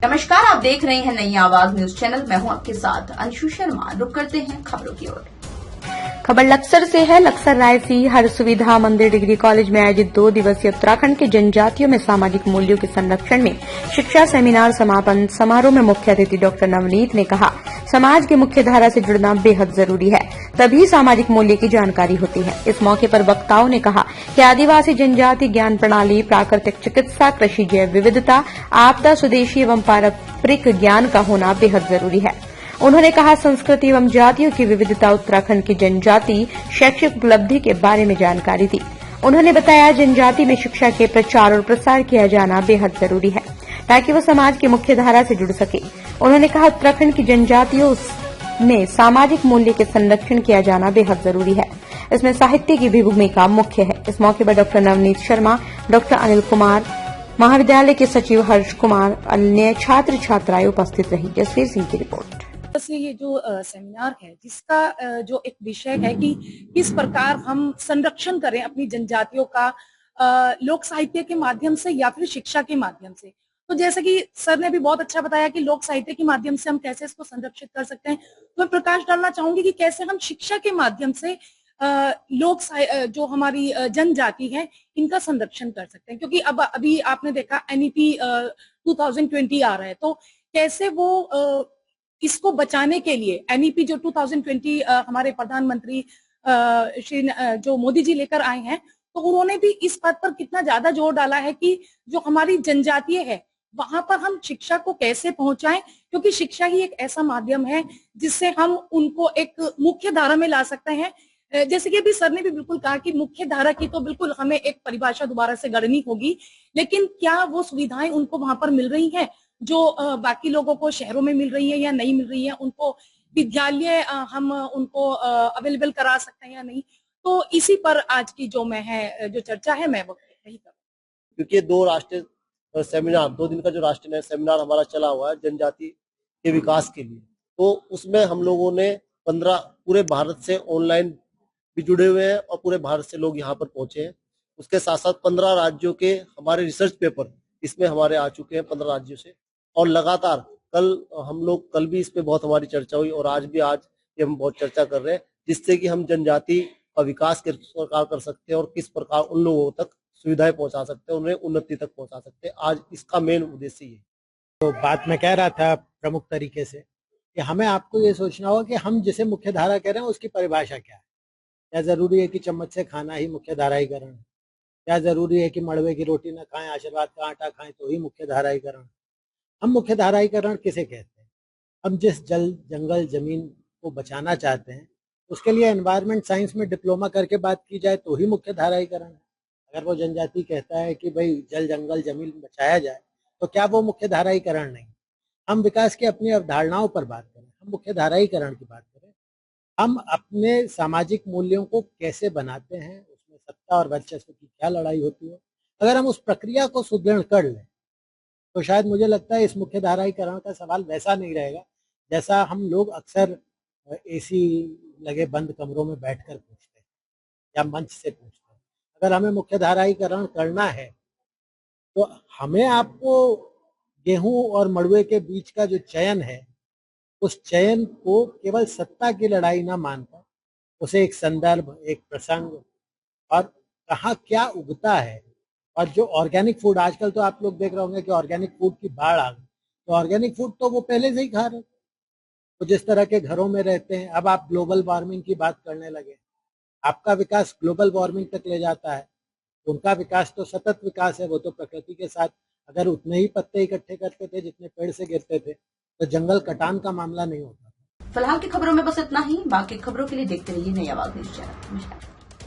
नमस्कार, आप देख रहे हैं नई आवाज न्यूज चैनल। मैं हूं आपके साथ अंशु शर्मा। रुक करते हैं खबरों की ओर। खबर लक्सर से है। लक्सर रायसी हर सुविधा मंदिर डिग्री कॉलेज में आयोजित 2 दिवसीय उत्तराखंड के जनजातियों में सामाजिक मूल्यों के संरक्षण में शिक्षा सेमिनार समापन समारोह में मुख्य अतिथि डॉक्टर नवनीत ने कहा, समाज की मुख्य धारा से जुड़ना बेहद जरूरी है, तभी सामाजिक मूल्य की जानकारी होती है। इस मौके पर वक्ताओं ने कहा कि आदिवासी जनजाति ज्ञान प्रणाली, प्राकृतिक चिकित्सा, कृषि जैव विविधता, आपदा, स्वदेशी एवं पारंपरिक ज्ञान का होना बेहद जरूरी है। उन्होंने कहा, संस्कृति एवं जातियों की विविधता उत्तराखंड की जनजाति शैक्षिक उपलब्धि के बारे में जानकारी दी। उन्होंने बताया, जनजाति में शिक्षा के प्रचार और प्रसार किया जाना बेहद जरूरी है ताकि वो समाज की मुख्य धारा से जुड़ सके। उन्होंने कहा, उत्तराखंड की जनजातियों में सामाजिक मूल्य के संरक्षण किया जाना बेहद जरूरी है। इसमें साहित्य की भी भूमिका मुख्य है। इस मौके पर डॉक्टर नवनीत शर्मा, डॉक्टर अनिल कुमार, महाविद्यालय के सचिव हर्ष कुमार, अन्य छात्र छात्राएं उपस्थित रही। जसवीर सिंह की रिपोर्ट। ये जो सेमिनार है, जिसका जो एक विषय है कि किस प्रकार हम संरक्षण करें अपनी जनजातियों का लोक साहित्य के माध्यम से या फिर शिक्षा के माध्यम से। तो जैसे कि सर ने भी बहुत अच्छा बताया कि लोक साहित्य के माध्यम से हम कैसे इसको संरक्षित कर सकते हैं, तो मैं प्रकाश डालना चाहूंगी कि कैसे हम शिक्षा के माध्यम से जो हमारी जनजाति है इनका संरक्षण कर सकते हैं। क्योंकि अब अभी आपने देखा NEP 2020 आ रहा है, तो कैसे वो इसको बचाने के लिए NEP जो 2020 हमारे प्रधानमंत्री श्री जो मोदी जी लेकर आए हैं, तो उन्होंने भी इस बात पर कितना ज्यादा जोर डाला है कि जो हमारी जनजातीय है वहां पर हम शिक्षा को कैसे पहुंचाएं, क्योंकि शिक्षा ही एक ऐसा माध्यम है जिससे हम उनको एक मुख्य धारा में ला सकते हैं। जैसे कि अभी सर ने भी बिल्कुल कहा कि मुख्य धारा की तो बिल्कुल हमें एक परिभाषा दोबारा से गढ़नी होगी, लेकिन क्या वो सुविधाएं उनको वहां पर मिल रही हैं जो बाकी लोगों को शहरों में मिल रही है या नहीं मिल रही है, उनको विद्यालय हम उनको अवेलेबल करा सकते हैं या नहीं। तो इसी पर आज की जो चर्चा है मैं वो यही करूँ। क्योंकि 2 दिन का जो राष्ट्रीय सेमिनार हमारा चला हुआ है जनजाति के विकास के लिए, तो उसमें हम लोगों ने 15 पूरे भारत से ऑनलाइन भी जुड़े हुए हैं और पूरे भारत से लोग यहाँ पर पहुंचे हैं। उसके साथ साथ 15 राज्यों के हमारे रिसर्च पेपर इसमें हमारे आ चुके हैं 15 राज्यों से, और लगातार कल भी इस पे बहुत हमारी चर्चा हुई और आज ये हम बहुत चर्चा कर रहे हैं, जिससे कि हम जनजाति का विकास किस प्रकार कर सकते हैं और किस प्रकार उन लोगों तक सुविधाएं पहुंचा सकते हैं, उन्हें उन्नति तक पहुंचा सकते हैं। आज इसका मेन उद्देश्य ये है। तो बात मैं कह रहा था प्रमुख तरीके से कि हमें आपको ये सोचना होगा कि हम जिसे मुख्य धारा कह रहे हैं उसकी परिभाषा क्या है। क्या जरूरी है कि चम्मच से खाना ही मुख्य धाराईकरण है? क्या जरूरी है कि मड़वे की रोटी न खाएं, आशीर्वाद का आटा खाएं तो ही मुख्य धाराईकरण? हम मुख्य धाराईकरण किसे कहते हैं? हम जिस जल, जंगल, जमीन को बचाना चाहते हैं उसके लिए एनवायरनमेंट साइंस में डिप्लोमा करके बात की जाए तो ही मुख्य धाराईकरण है। अगर वो जनजाति कहता है कि भाई जल, जंगल, जमीन बचाया जाए तो क्या वो मुख्य धाराईकरण नहीं? हम विकास की अपनी अवधारणाओं पर बात करें, हम मुख्य धाराईकरण की बात करें। हम अपने सामाजिक मूल्यों को कैसे बनाते हैं, उसमें सत्ता और वर्चस्व की क्या लड़ाई होती है, अगर हम उस प्रक्रिया को सुदृढ़ कर लें तो शायद मुझे लगता है इस मुख्य धाराईकरण का सवाल वैसा नहीं रहेगा जैसा हम लोग अक्सर AC लगे बंद कमरों में बैठकर पूछते हैं या मंच से पूछते हैं। अगर हमें मुख्य धाराईकरण करना है तो हमें आपको गेहूं और मड़ुए के बीच का जो चयन है, उस चयन को केवल सत्ता की लड़ाई ना मानकर उसे एक संदर्भ, एक प्रसंग और कहाँ क्या उगता है, और जो ऑर्गेनिक फूड आजकल तो आप लोग देख रहे होंगे कि ऑर्गेनिक फूड की बाढ़ आ गई, तो ऑर्गेनिक फूड तो वो पहले से ही खा रहे, तो जिस तरह के घरों में रहते हैं। अब आप ग्लोबल वार्मिंग की बात करने लगे, आपका विकास ग्लोबल वार्मिंग तक ले जाता है, उनका विकास तो सतत विकास है। वो तो प्रकृति के साथ अगर उतने ही पत्ते इकट्ठे करते थे जितने पेड़ से गिरते थे तो जंगल कटान का मामला नहीं होता। फिलहाल की खबरों में बस इतना ही। बाकी खबरों के लिए देखते रहिए नई आवाज न्यूज चैनल।